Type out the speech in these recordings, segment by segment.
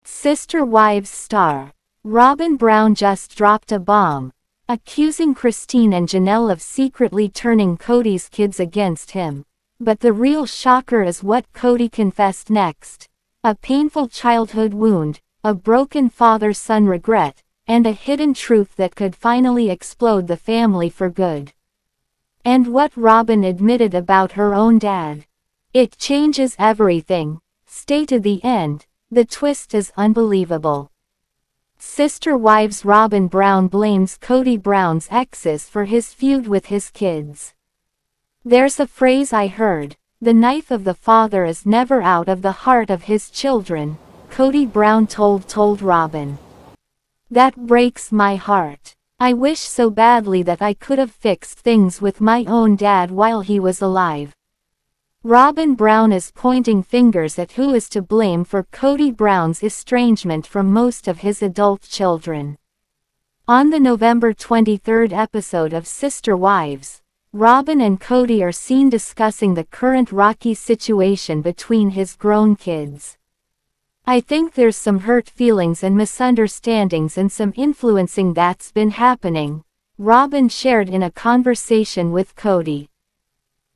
Sister Wives star Robyn Brown just dropped a bomb, accusing Christine and Janelle of secretly turning Kody's kids against him. But the real shocker is what Kody confessed next. A painful childhood wound, a broken father-son regret, and a hidden truth that could finally explode the family for good. And what Robyn admitted about her own dad. It changes everything. Stay to the end. The twist is unbelievable. Sister Wives Robyn Brown blames Kody Brown's exes for his feud with his kids. There's a phrase I heard, the knife of the father is never out of the heart of his children, Kody Brown told Robyn. That breaks my heart. I wish so badly that I could have fixed things with my own dad while he was alive. Robyn Brown is pointing fingers at who is to blame for Kody Brown's estrangement from most of his adult children. On the November 23 episode of Sister Wives, Robyn and Kody are seen discussing the current rocky situation between his grown kids. I think there's some hurt feelings and misunderstandings and some influencing that's been happening, Robyn shared in a conversation with Kody.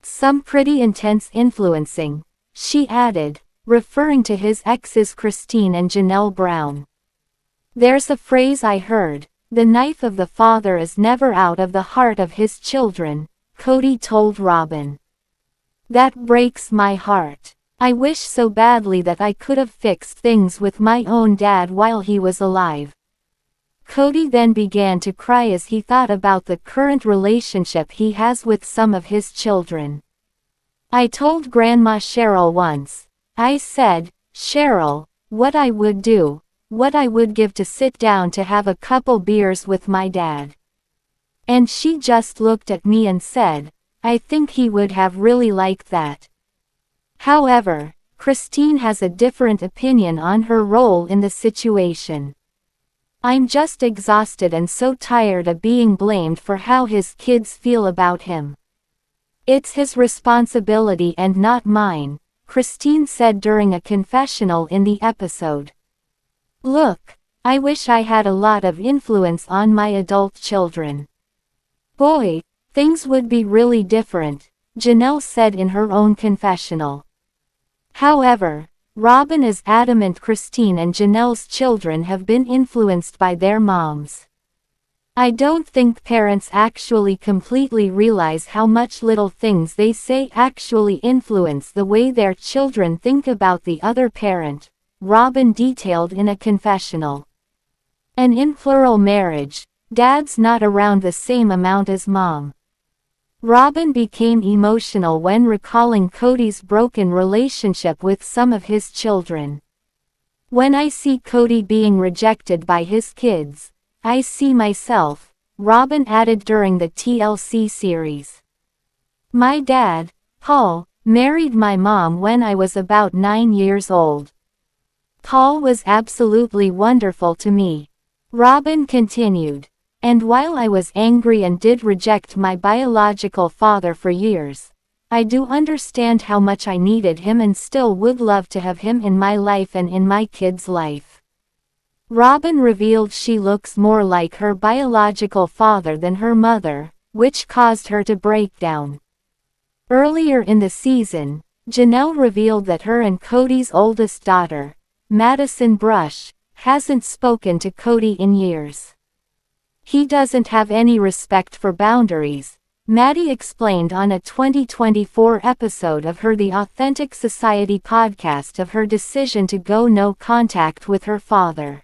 Some pretty intense influencing, she added, referring to his exes Christine and Janelle Brown. There's a phrase I heard, the knife of the father is never out of the heart of his children, Kody told Robyn. That breaks my heart. I wish so badly that I could have fixed things with my own dad while he was alive. Kody then began to cry as he thought about the current relationship he has with some of his children. I told Grandma Cheryl once, I said, Cheryl, what I would do, what I would give to sit down to have a couple beers with my dad. And she just looked at me and said, I think he would have really liked that. However, Christine has a different opinion on her role in the situation. I'm just exhausted and so tired of being blamed for how his kids feel about him. It's his responsibility and not mine, Christine said during a confessional in the episode. Look, I wish I had a lot of influence on my adult children. Boy, things would be really different, Janelle said in her own confessional. However, Robyn is adamant Christine and Janelle's children have been influenced by their moms. I don't think parents actually completely realize how much little things they say actually influence the way their children think about the other parent, Robyn detailed in a confessional. And in plural marriage, dad's not around the same amount as mom. Robyn became emotional when recalling Kody's broken relationship with some of his children. When I see Kody being rejected by his kids, I see myself, Robyn added during the TLC series. My dad, Paul, married my mom when I was about 9 years old. Paul was absolutely wonderful to me. Robyn continued. And while I was angry and did reject my biological father for years, I do understand how much I needed him and still would love to have him in my life and in my kid's life. Robyn revealed she looks more like her biological father than her mother, which caused her to break down. Earlier in the season, Janelle revealed that her and Kody's oldest daughter, Madison Brush, hasn't spoken to Kody in years. He doesn't have any respect for boundaries, Maddie explained on a 2024 episode of her The Authentic Society podcast of her decision to go no contact with her father.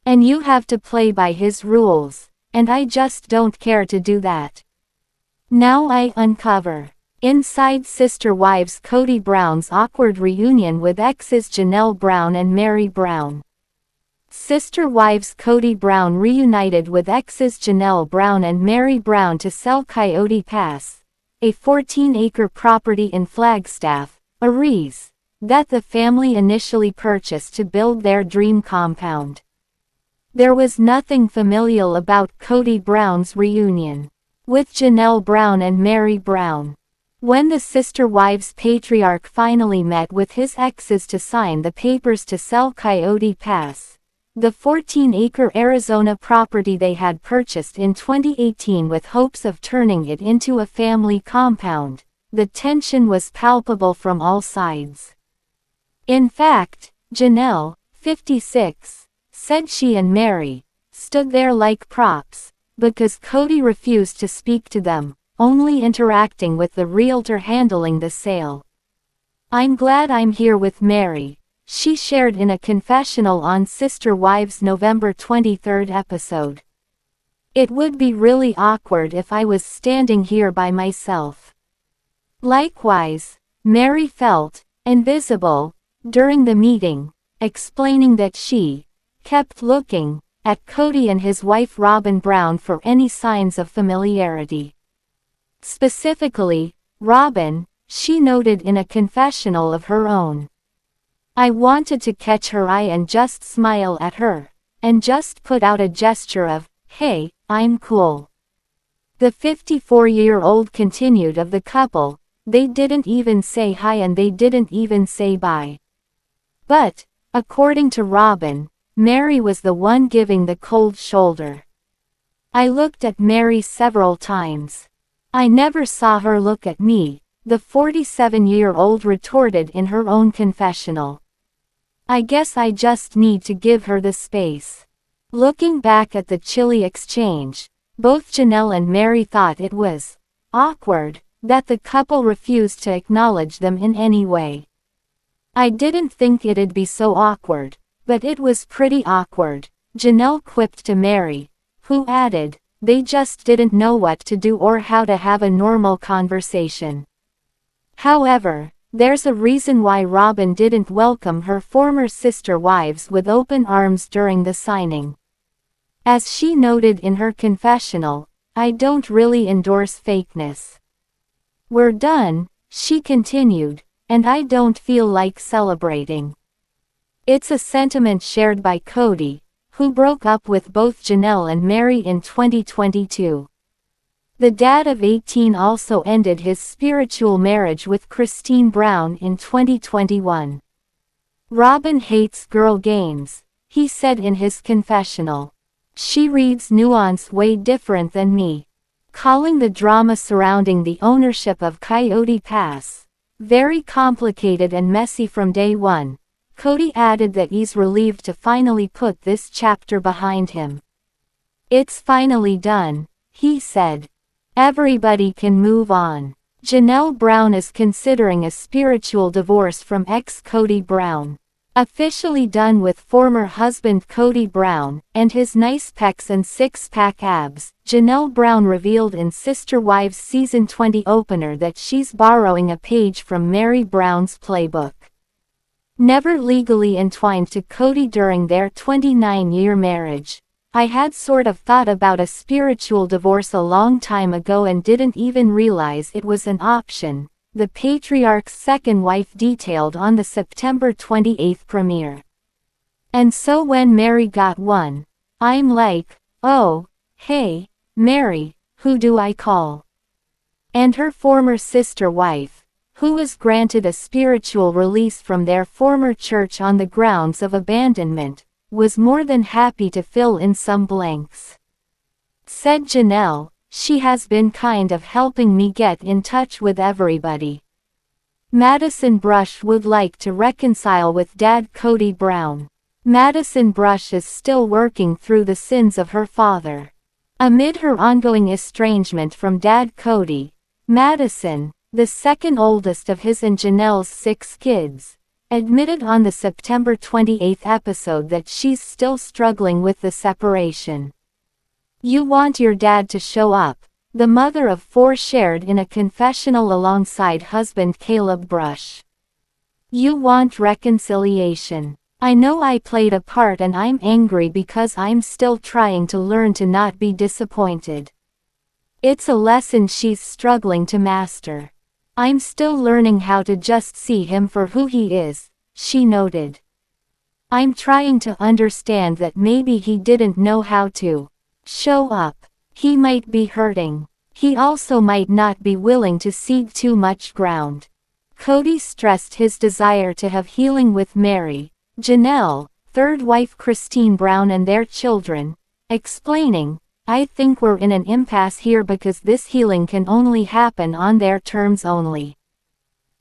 And you have to play by his rules, and I just don't care to do that. Now I uncover. Inside Sister Wives Kody Brown's awkward reunion with exes Janelle Brown and Mary Brown. Sister Wives Kody Brown reunited with exes Janelle Brown and Mary Brown to sell Coyote Pass, a 14-acre property in Flagstaff, Arizona, that the family initially purchased to build their dream compound. There was nothing familial about Kody Brown's reunion with Janelle Brown and Mary Brown. When the sister wives' patriarch finally met with his exes to sign the papers to sell Coyote Pass, the 14-acre Arizona property they had purchased in 2018 with hopes of turning it into a family compound, the tension was palpable from all sides. In fact, Janelle, 56, said she and Mary stood there like props, because Kody refused to speak to them, only interacting with the realtor handling the sale. "I'm glad I'm here with Mary," she shared in a confessional on Sister Wives' November 23 episode. "It would be really awkward if I was standing here by myself." Likewise, Mary felt invisible during the meeting, explaining that she kept looking at Kody and his wife Robyn Brown for any signs of familiarity. Specifically, Robyn, she noted in a confessional of her own. "I wanted to catch her eye and just smile at her, and just put out a gesture of, 'Hey, I'm cool.'" The 54-year-old continued of the couple, "They didn't even say hi and they didn't even say bye." But, according to Robyn, Mary was the one giving the cold shoulder. "I looked at Mary several times. I never saw her look at me," the 47-year-old retorted in her own confessional. "I guess I just need to give her the space." Looking back at the chilly exchange, both Janelle and Mary thought it was awkward that the couple refused to acknowledge them in any way. "I didn't think it'd be so awkward, but it was pretty awkward," Janelle quipped to Mary, who added, "They just didn't know what to do or how to have a normal conversation." However, there's a reason why Robyn didn't welcome her former sister wives with open arms during the signing. As she noted in her confessional, "I don't really endorse fakeness. We're done," she continued, "and I don't feel like celebrating." It's a sentiment shared by Kody, who broke up with both Janelle and Mary in 2022. The dad of 18 also ended his spiritual marriage with Christine Brown in 2021. "Robyn hates girl games," he said in his confessional. "She reads nuance way different than me." Calling the drama surrounding the ownership of Coyote Pass very complicated and messy from day one, Kody added that he's relieved to finally put this chapter behind him. "It's finally done," he said. "Everybody can move on." Janelle Brown is considering a spiritual divorce from ex-Kody Brown. Officially done with former husband Kody Brown and his nice pecs and six-pack abs, Janelle Brown revealed in Sister Wives Season 20 opener that she's borrowing a page from Mary Brown's playbook. Never legally entwined to Kody during their 29-year marriage, "I had sort of thought about a spiritual divorce a long time ago and didn't even realize it was an option," the patriarch's second wife detailed on the September 28 premiere. "And so when Mary got one, I'm like, oh, hey, Mary, who do I call?" And her former sister wife, who was granted a spiritual release from their former church on the grounds of abandonment, was more than happy to fill in some blanks. Said Janelle, "She has been kind of helping me get in touch with everybody. Madison Brush would like to reconcile with Dad Kody Brown." Madison Brush is still working through the sins of her father. Amid her ongoing estrangement from Dad Kody, Madison, the second oldest of his and Janelle's 6 kids, admitted on the September 28 episode that she's still struggling with the separation. "You want your dad to show up," the mother of 4 shared in a confessional alongside husband Caleb Brush. "You want reconciliation. I know I played a part and I'm angry because I'm still trying to learn to not be disappointed. It's a lesson she's struggling to master. I'm still learning how to just see him for who he is," she noted. "I'm trying to understand that maybe he didn't know how to show up. He might be hurting. He also might not be willing to cede too much ground. Kody stressed his desire to have healing with Mary, Janelle, third wife Christine Brown and their children, explaining, "I think we're in an impasse here because this healing can only happen on their terms only."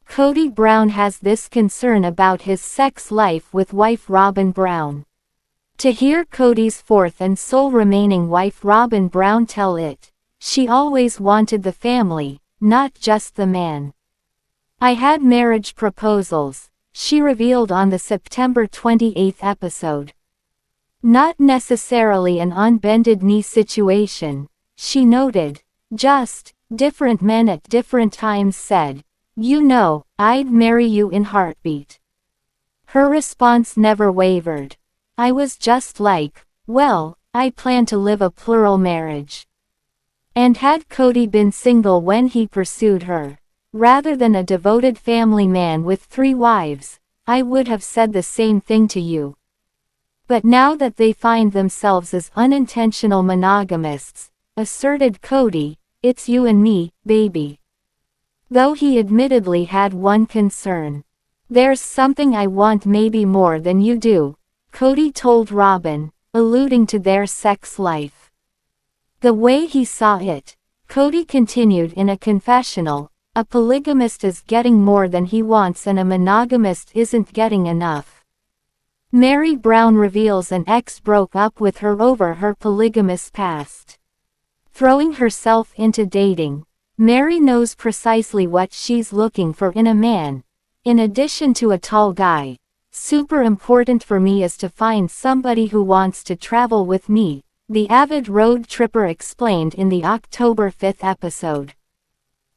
Kody Brown has this concern about his sex life with wife Robyn Brown. To hear Kody's fourth and sole remaining wife Robyn Brown tell it, "She always wanted the family, not just the man. I had marriage proposals," she revealed on the September 28 episode. "Not necessarily an on bended knee situation," she noted, "just, different men at different times said, 'You know, I'd marry you in heartbeat.'" Her response never wavered. "I was just like, well, I plan to live a plural marriage." And had Kody been single when he pursued her, rather than a devoted family man with 3 wives, I would have said the same thing to you. But now that they find themselves as unintentional monogamists, asserted Kody, "It's you and me, baby." Though he admittedly had one concern. "There's something I want maybe more than you do," Kody told Robyn, alluding to their sex life. The way he saw it, Kody continued in a confessional, "A polygamist is getting more than he wants and a monogamist isn't getting enough." Mary Brown reveals an ex broke up with her over her polygamous past. Throwing herself into dating, Mary knows precisely what she's looking for in a man. "In addition to a tall guy, super important for me is to find somebody who wants to travel with me," the avid road tripper explained in the October 5 episode.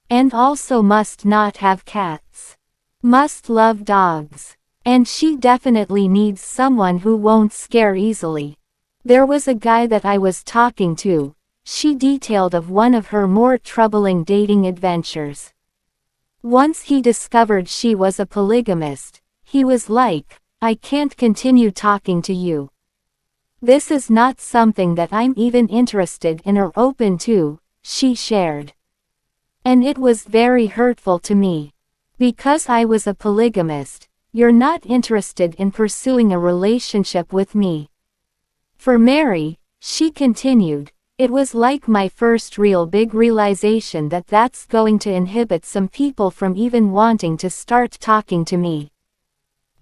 "And also must not have cats. Must love dogs. And she definitely needs someone who won't scare easily. There was a guy that I was talking to," she detailed of one of her more troubling dating adventures. "Once he discovered she was a polygamist, he was like, 'I can't continue talking to you. This is not something that I'm even interested in or open to,'" she shared. "And it was very hurtful to me. Because I was a polygamist, you're not interested in pursuing a relationship with me." For Mary, she continued, "It was like my first real big realization that that's going to inhibit some people from even wanting to start talking to me."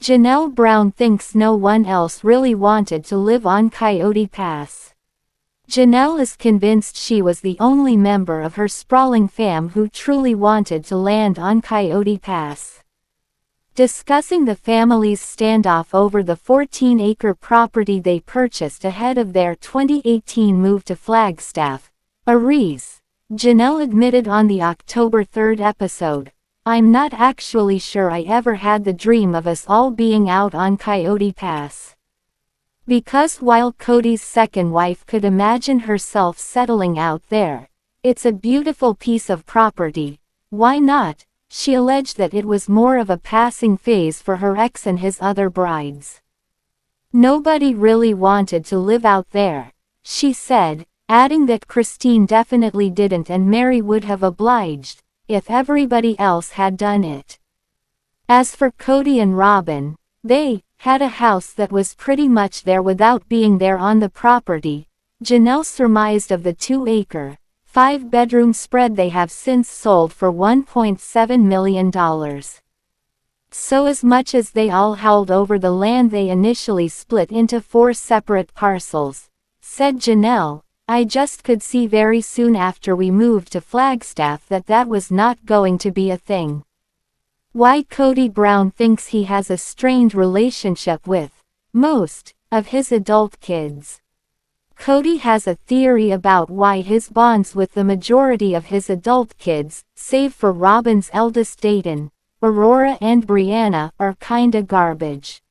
Janelle Brown thinks no one else really wanted to live on Coyote Pass. Janelle is convinced she was the only member of her sprawling fam who truly wanted to land on Coyote Pass. Discussing the family's standoff over the 14-acre property they purchased ahead of their 2018 move to Flagstaff, Aries, Janelle admitted on the October 3 episode, "I'm not actually sure I ever had the dream of us all being out on Coyote Pass. Because while Kody's second wife could imagine herself settling out there, it's a beautiful piece of property, why not?" She alleged that it was more of a passing phase for her ex and his other brides. "Nobody really wanted to live out there," she said, adding that Christine definitely didn't and Mary would have obliged, if everybody else had done it. As for Kody and Robyn, they had a house that was pretty much there without being there on the property, Janelle surmised of the 2-acre, 5-bedroom spread they have since sold for $1.7 million. So as much as they all howled over the land they initially split into 4 separate parcels, said Janelle, "I just could see very soon after we moved to Flagstaff that that was not going to be a thing." Why Kody Brown thinks he has a strained relationship with most of his adult kids. Kody has a theory about why his bonds with the majority of his adult kids, save for Robyn's eldest Dayton, Aurora and Brianna, are kinda garbage.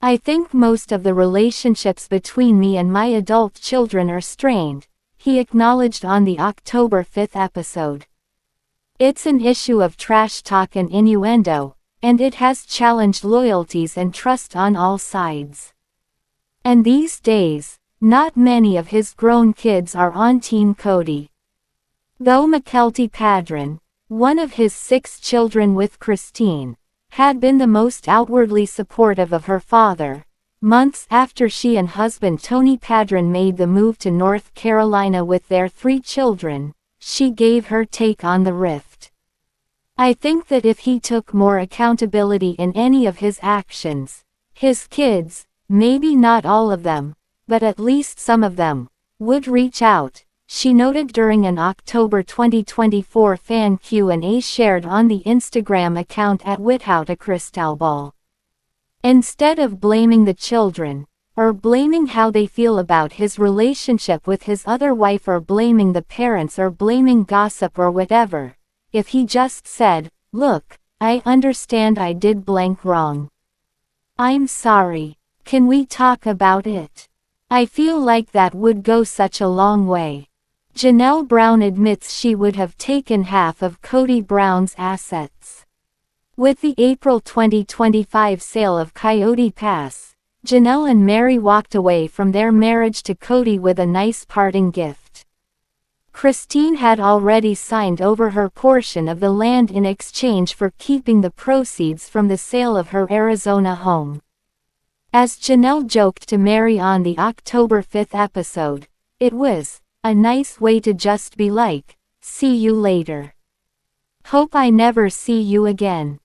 "I think most of the relationships between me and my adult children are strained," he acknowledged on the October 5 episode. "It's an issue of trash talk and innuendo, and it has challenged loyalties and trust on all sides. And these days, not many of his grown kids are on Team Kody." Though Kody Brown, one of his 6 children with Christine, had been the most outwardly supportive of her father, months after she and husband Kody Brown made the move to North Carolina with their 3 children, she gave her take on the rift. "I think that if he took more accountability in any of his actions, his kids, maybe not all of them, but at least some of them, would reach out," she noted during an October 2024 fan Q&A shared on the Instagram account @WithoutACrystalBall. Instead of blaming the children, or blaming how they feel about his relationship with his other wife, or blaming the parents, or blaming gossip or whatever, if he just said, "Look, I understand I did blank wrong. I'm sorry. Can we talk about it?" I feel like that would go such a long way. Janelle Brown admits she would have taken half of Kody Brown's assets. With the April 2025 sale of Coyote Pass, Janelle and Mary walked away from their marriage to Kody with a nice parting gift. Christine had already signed over her portion of the land in exchange for keeping the proceeds from the sale of her Arizona home. As Janelle joked to Mary on the October 5 episode, it was a nice way to just be like, "See you later. Hope I never see you again.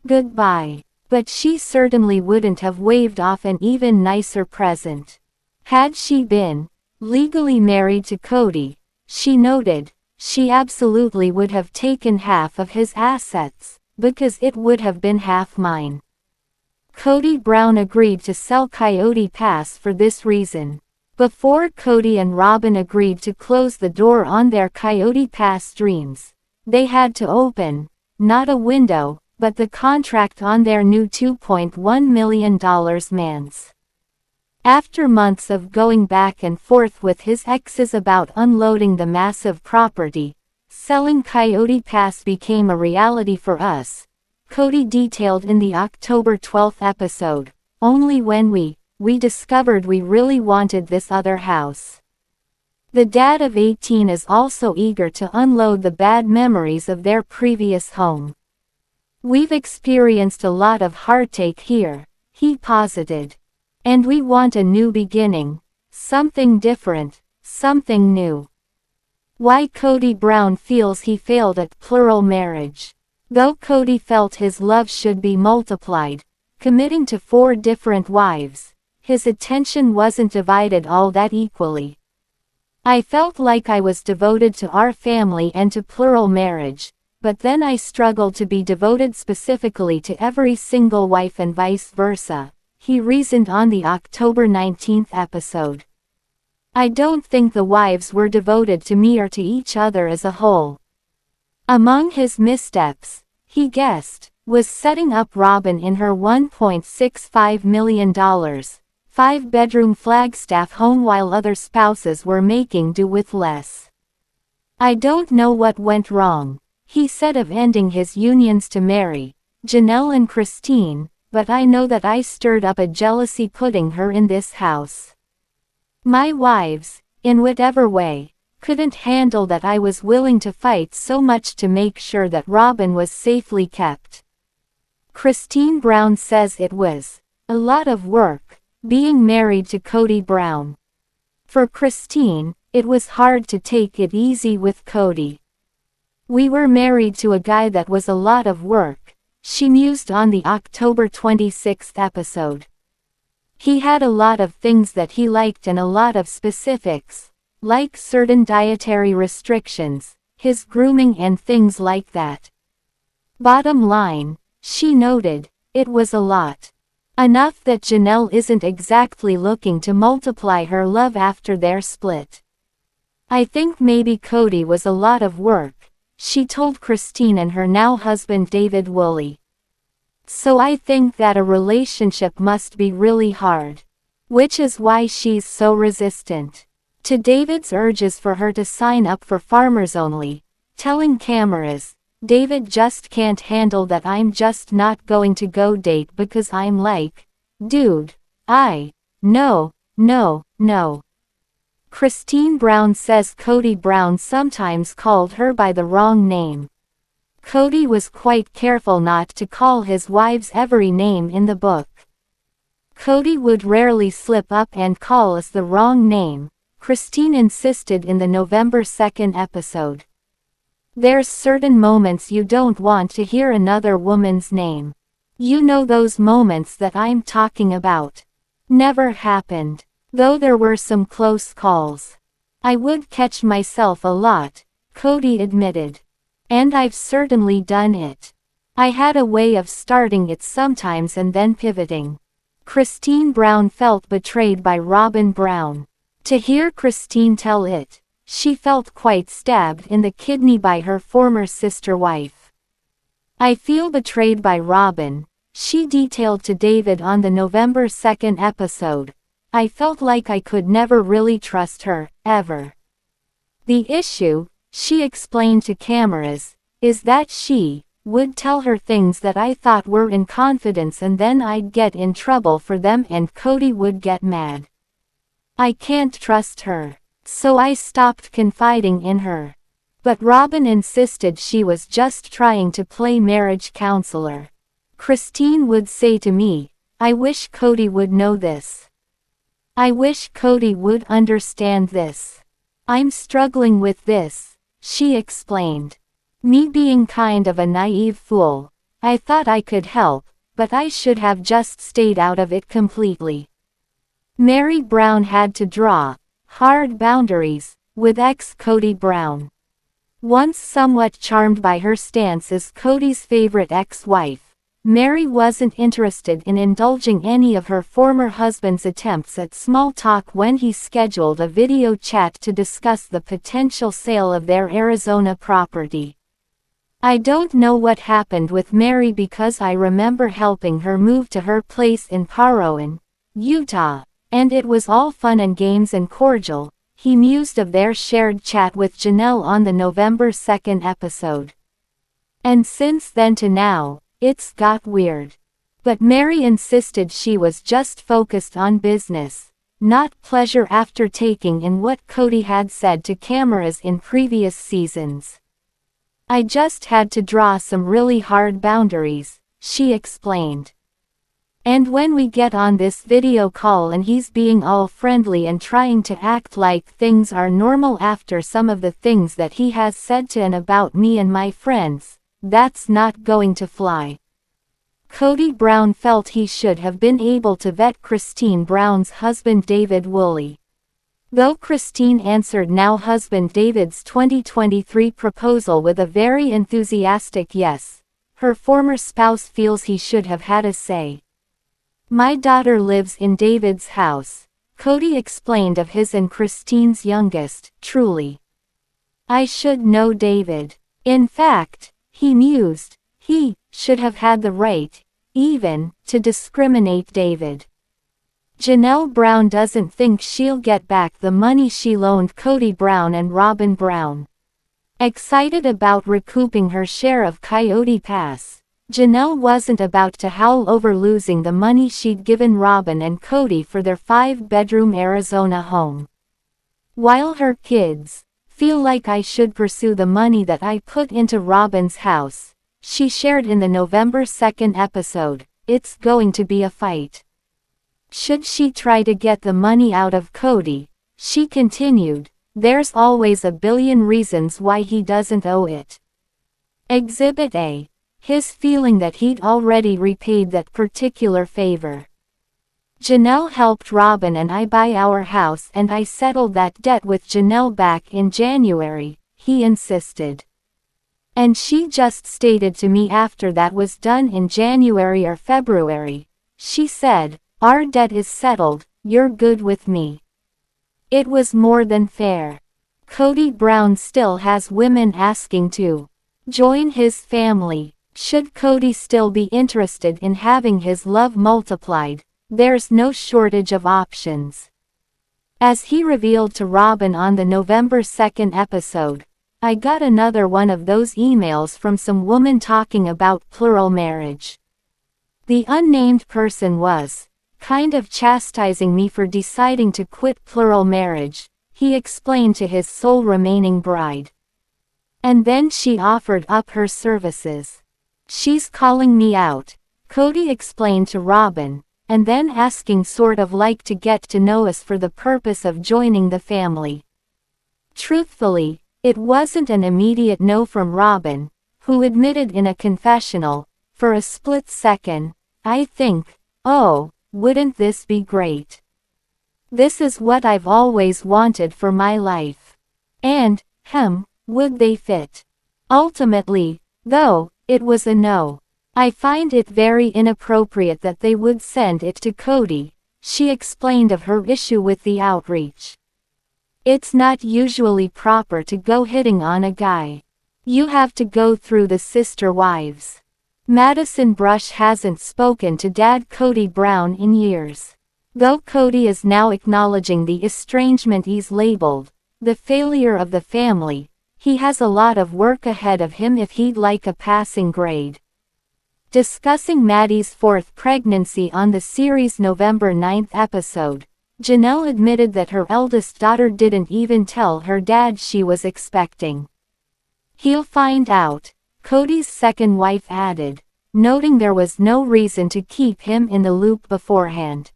Goodbye." But she certainly wouldn't have waved off an even nicer present. Had she been legally married to Kody, she noted, she absolutely would have taken half of his assets, because it would have been half mine. Kody Brown agreed to sell Coyote Pass for this reason. Before Kody and Robyn agreed to close the door on their Coyote Pass dreams, they had to open, not a window, but the contract on their new $2.1 million manse. After months of going back and forth with his exes about unloading the massive property, selling Coyote Pass became a reality for us, Kody detailed in the October 12 episode, "Only when we discovered we really wanted this other house." The dad of 18 is also eager to unload the bad memories of their previous home. "We've experienced a lot of heartache here," he posited. "And we want a new beginning, something different, something new." Why Kody Brown feels he failed at plural marriage. Though Kody felt his love should be multiplied, committing to 4 different wives, his attention wasn't divided all that equally. "I felt like I was devoted to our family and to plural marriage, but then I struggled to be devoted specifically to every single wife and vice versa," he reasoned on the October 19 episode. "I don't think the wives were devoted to me or to each other as a whole." Among his missteps, he guessed, was setting up Robyn in her $1.65 million, 5-bedroom Flagstaff home while other spouses were making do with less. "I don't know what went wrong," he said of ending his unions to Mary, Janelle and Christine, "but I know that I stirred up a jealousy putting her in this house. My wives, in whatever way, couldn't handle that I was willing to fight so much to make sure that Robyn was safely kept." Christine Brown says it was a lot of work being married to Kody Brown. For Christine, it was hard to take it easy with Kody. "We were married to a guy that was a lot of work," she mused on the October 26 episode. "He had a lot of things that he liked and a lot of specifics, like certain dietary restrictions, his grooming and things like that. Bottom line," she noted, "it was a lot. Enough that Janelle isn't exactly looking to multiply her love after their split. I think maybe Kody was a lot of work," she told Christine and her now husband David Woolley. "So I think that a relationship must be really hard. Which is why she's so resistant to David's urges for her to sign up for Farmers Only, telling cameras, David just can't handle that I'm just not going to go date because I'm like, dude, no. Christine Brown says Kody Brown sometimes called her by the wrong name. Kody was quite careful not to call his wives every name in the book. Kody would rarely slip up and call us the wrong name, Christine insisted in the November 2nd episode. There's certain moments you don't want to hear another woman's name. You know those moments that I'm talking about. Never happened, though there were some close calls. I would catch myself a lot, Kody admitted. And I've certainly done it. I had a way of starting it sometimes and then pivoting. Christine Brown felt betrayed by Robyn Brown. To hear Christine tell it, she felt quite stabbed in the kidney by her former sister wife. I feel betrayed by Robyn, she detailed to David on the November 2nd episode. I felt like I could never really trust her, ever. The issue, she explained to cameras, is that she would tell her things that I thought were in confidence and then I'd get in trouble for them and Kody would get mad. I can't trust her, so I stopped confiding in her. But Robyn insisted she was just trying to play marriage counselor. Christine would say to me, I wish Kody would know this. I wish Kody would understand this. I'm struggling with this, she explained. Me being kind of a naive fool, I thought I could help, but I should have just stayed out of it completely. Mary Brown had to draw hard boundaries with ex-Kody Brown. Once somewhat charmed by her stance as Kody's favorite ex-wife, Mary wasn't interested in indulging any of her former husband's attempts at small talk when he scheduled a video chat to discuss the potential sale of their Arizona property. I don't know what happened with Mary because I remember helping her move to her place in Parowan, Utah, and it was all fun and games and cordial, he mused of their shared chat with Janelle on the November 2nd episode. And since then to now, it's got weird. But Mary insisted she was just focused on business, not pleasure after taking in what Kody had said to cameras in previous seasons. I just had to draw some really hard boundaries, she explained. And when we get on this video call and he's being all friendly and trying to act like things are normal after some of the things that he has said to and about me and my friends, that's not going to fly. Kody Brown felt he should have been able to vet Christine Brown's husband David Woolley. Though Christine answered now husband David's 2023 proposal with a very enthusiastic yes, her former spouse feels he should have had a say. My daughter lives in David's house, Kody explained of his and Christine's youngest, Truly. I should know David. In fact, he mused, he should have had the right, even, to discriminate David. Janelle Brown doesn't think she'll get back the money she loaned Kody Brown and Robyn Brown. Excited about recouping her share of Coyote Pass, Janelle wasn't about to howl over losing the money she'd given Robyn and Kody for their 5-bedroom Arizona home. While her kids feel like I should pursue the money that I put into Robyn's house, she shared in the November 2nd episode, it's going to be a fight. Should she try to get the money out of Kody, she continued, there's always a billion reasons why he doesn't owe it. Exhibit A. His feeling that he'd already repaid that particular favor. Janelle helped Robyn and I buy our house and I settled that debt with Janelle back in January, he insisted. And she just stated to me after that was done in January or February, she said, our debt is settled, you're good with me. It was more than fair. Kody Brown still has women asking to join his family. Should Kody still be interested in having his love multiplied, there's no shortage of options. As he revealed to Robyn on the November 2nd episode, I got another one of those emails from some woman talking about plural marriage. The unnamed person was kind of chastising me for deciding to quit plural marriage, he explained to his sole remaining bride. And then she offered up her services. She's calling me out, Kody explained to Robyn, and then asking sort of like to get to know us for the purpose of joining the family. Truthfully, it wasn't an immediate no from Robyn, who admitted in a confessional, for a split second, I think, oh, wouldn't this be great? This is what I've always wanted for my life. And, would they fit? Ultimately, though, it was a no. I find it very inappropriate that they would send it to Kody, she explained of her issue with the outreach. It's not usually proper to go hitting on a guy. You have to go through the sister wives. Madison Brush hasn't spoken to Dad Kody Brown in years. Though Kody is now acknowledging the estrangement he's labeled the failure of the family, he has a lot of work ahead of him if he'd like a passing grade. Discussing Maddie's fourth pregnancy on the series' November 9th episode, Janelle admitted that her eldest daughter didn't even tell her dad she was expecting. He'll find out, Kody's second wife added, noting there was no reason to keep him in the loop beforehand.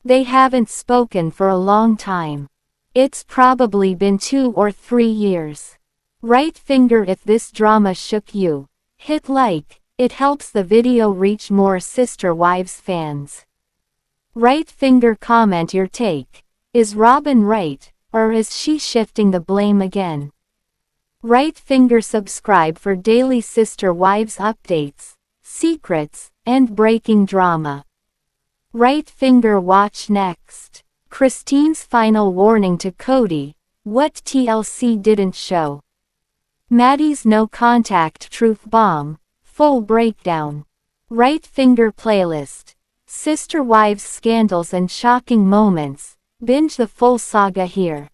They haven't spoken for a long time. It's probably been 2 or 3 years. Right finger if this drama shook you. Hit like, it helps the video reach more Sister Wives fans. Right finger comment your take. Is Robyn right, or is she shifting the blame again? Right finger subscribe for daily Sister Wives updates, secrets, and breaking drama. Right finger watch next. Christine's final warning to Kody, what TLC didn't show. Maddie's no contact truth bomb, full breakdown. Right finger playlist. Sister Wives scandals and shocking moments, binge the full saga here.